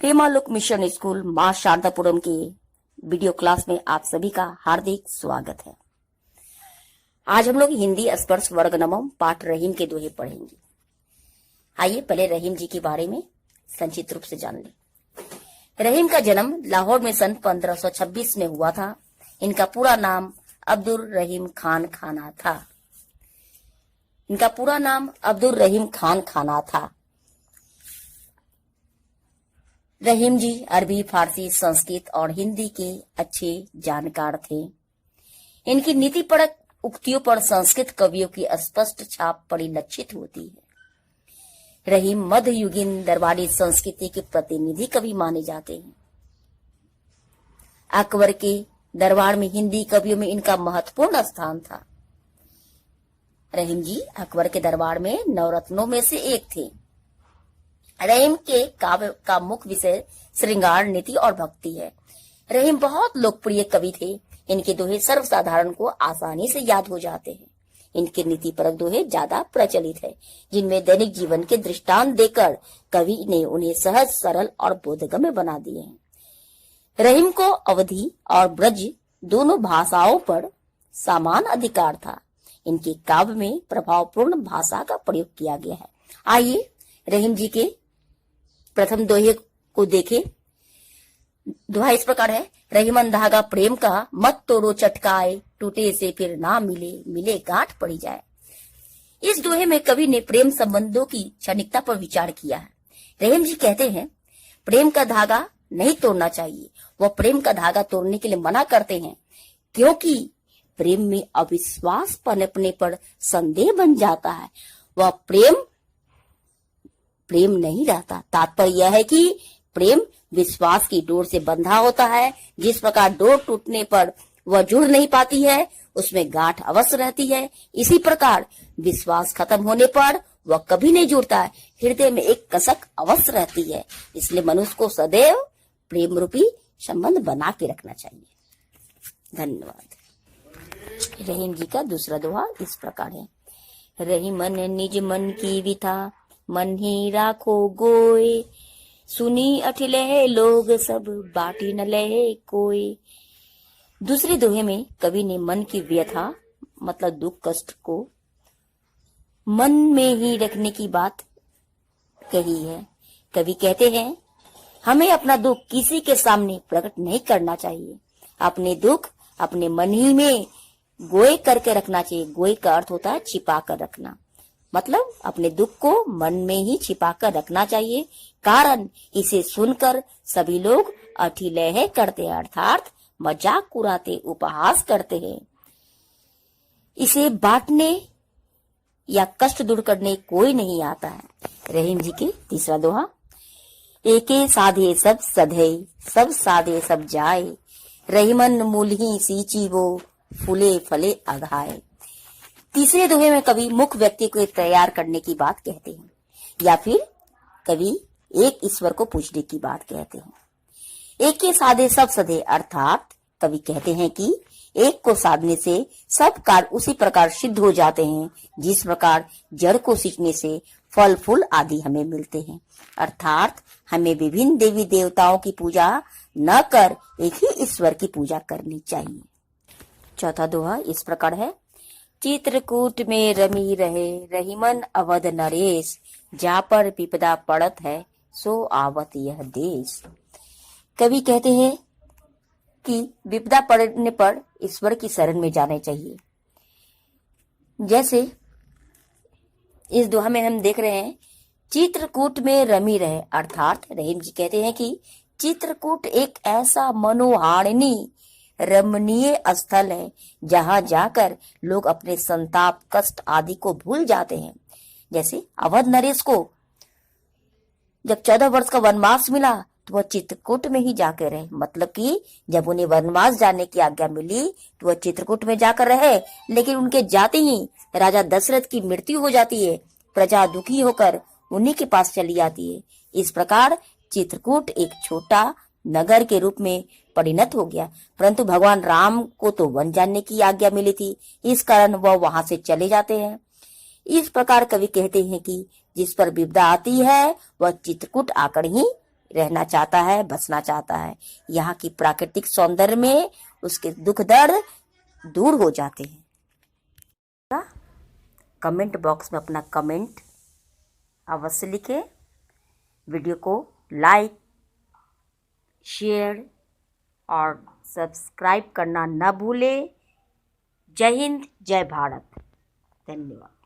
प्रेमालोक mission school मां शारदापुरम के video class में आप सभी का हार्दिक स्वागत है। आज हम लोग हिंदी स्पर्श वर्ग नवम पाठ रहीम के दोहे पढ़ेंगे। आइए पहले रहीम जी के बारे में संक्षिप्त रूप से जान लें। रहीम का जन्म लाहौर में सन 1526 में हुआ था। इनका पूरा नाम अब्दुल रहीम खान खाना था। रहीम जी अरबी, फारसी, संस्कृत और हिंदी के अच्छे जानकार थे। इनकी नीतिपरक उक्तियों पर संस्कृत कवियों की स्पष्ट छाप परिलक्षित होती है। रहीम मध्ययुगीन दरबारी संस्कृति के प्रतिनिधि कवि माने जाते हैं। अकबर के दरबार में हिंदी कवियों में इनका महत्वपूर्ण स्थान था। रहीम जी अकबर के दरबार में नवरत्नों में से एक थे। रहीम के काव्य का मुख्य विषय श्रृंगार, नीति और भक्ति है। रहीम बहुत लोकप्रिय कवि थे। इनके दोहे सर्वसाधारण को आसानी से याद हो जाते हैं। इनके नीतिपरक दोहे ज्यादा प्रचलित है, जिनमें दैनिक जीवन के दृष्टांत देकर कवि ने उन्हें सहज, सरल और बोधगम्य बना दिए हैं। रहीम को अवधी और ब्रज दोनों भाषाओं पर समान अधिकार था। इनके काव्य में प्रभावपूर्ण भाषा का प्रयोग किया गया है। आइए रहीम जी के प्रथम दोहे को देखें। दोहा इस प्रकार है। रहीमन धागा प्रेम का, मत तोड़ो चटकाए, टूटे से फिर ना मिले, मिले गांठ पड़ी जाए। इस दोहे में कवि ने प्रेम संबंधों की क्षणिकता पर विचार किया है। रहीम जी कहते हैं प्रेम का धागा नहीं तोड़ना चाहिए। वह प्रेम का धागा तोड़ने के लिए मना करते हैं, क्योंकि प्रेम में अविश्वास पनपने पर संदेह बन जाता है। वह प्रेम नहीं रहता। तात्पर्य यह है कि प्रेम विश्वास की डोर से बंधा होता है। जिस प्रकार डोर टूटने पर वह जुड़ नहीं पाती है, उसमें गांठ अवश्य रहती है। इसी प्रकार विश्वास खत्म होने पर वह कभी नहीं जुड़ता है। हृदय में एक कसक अवश्य रहती है। इसलिए मनुष्य को सदैव प्रेम रूपी संबंध बना के रखना चाहिए। धन्यवाद। रहीम जी का दूसरा दोहा इस प्रकार है। रहीमन निज मन की विथा, मन ही राखो गोए, सुनी अठिले लोग सब, बाटी न लहे कोई। दूसरे दोहे में कवि ने मन की व्यथा मतलब दुख कष्ट को मन में ही रखने की बात कही है। कवि कहते हैं हमें अपना दुख किसी के सामने प्रकट नहीं करना चाहिए। अपने दुख अपने मन ही में गोए करके रखना चाहिए। गोए का अर्थ होता है छिपा कर रखना, मतलब अपने दुख को मन में ही छिपा कर रखना चाहिए। कारण इसे सुनकर सभी लोग अठिलेह करते हैं, अर्थात मजाक उड़ाते, उपहास करते हैं। इसे बांटने या कष्ट दूर करने कोई नहीं आता है। रहीम जी के तीसरा दोहा। एके साधे सब सधे, सब साधे सब जाए, रहीमन मूल ही सींची वो, फूले फले अघाए। तीसरे दोहे में कवि मुख्य व्यक्ति को तैयार करने की बात कहते हैं, या फिर कवि एक ईश्वर को पूजने की बात कहते हैं। एक के साधे सब सधे, अर्थात कवि कहते हैं कि एक को साधने से सब कार्य उसी प्रकार सिद्ध हो जाते हैं, जिस प्रकार जड़ को सींचने से फल फूल आदि हमें मिलते हैं। अर्थात हमें विभिन्न देवी देवताओं की पूजा न कर एक ही ईश्वर की पूजा करनी चाहिए। चौथा दोहा इस प्रकार है। चित्रकूट में रमी रहे, रहीमन अवध नरेश, जा पर विपदा पड़त है, सो आवत यह देश। कवि कहते हैं कि विपदा पड़ने पर ईश्वर की शरण में जाने चाहिए। जैसे इस दोहा में हम देख रहे हैं चित्रकूट में रमी रहे, अर्थात रहीम जी कहते हैं कि चित्रकूट एक ऐसा मनोहारिणी रमणीय स्थल है जहां जाकर लोग अपने संताप, कष्ट आदि को भूल जाते हैं। जैसे अवध नरेश को जब 14 वर्ष का वनवास मिला तो वह चित्रकूट में ही जाकर रहे। मतलब कि जब उन्हें वनवास जाने की आज्ञा मिली तो वह चित्रकूट में जाकर रहे, लेकिन उनके जाते ही राजा दशरथ की मृत्यु हो जाती है। प्रजा दुखी होकर उन्हीं के पास चली जाती है। इस प्रकार चित्रकूट एक छोटा नगर के रूप में परिणत हो गया। परंतु भगवान राम को तो वन जाने की आज्ञा मिली थी, इस कारण वह वहां से चले जाते हैं। इस प्रकार कवि कहते हैं कि जिस पर विपदा आती है वह चित्रकूट आकर ही रहना चाहता है, बसना चाहता है। यहाँ की प्राकृतिक सौंदर्य में उसके दुख दर्द दूर हो जाते हैं। कमेंट बॉक्स में अपना कमेंट अवश्य लिखें। वीडियो को लाइक, शेयर और सब्सक्राइब करना न भूलें। जय हिंद, जय भारत। धन्यवाद।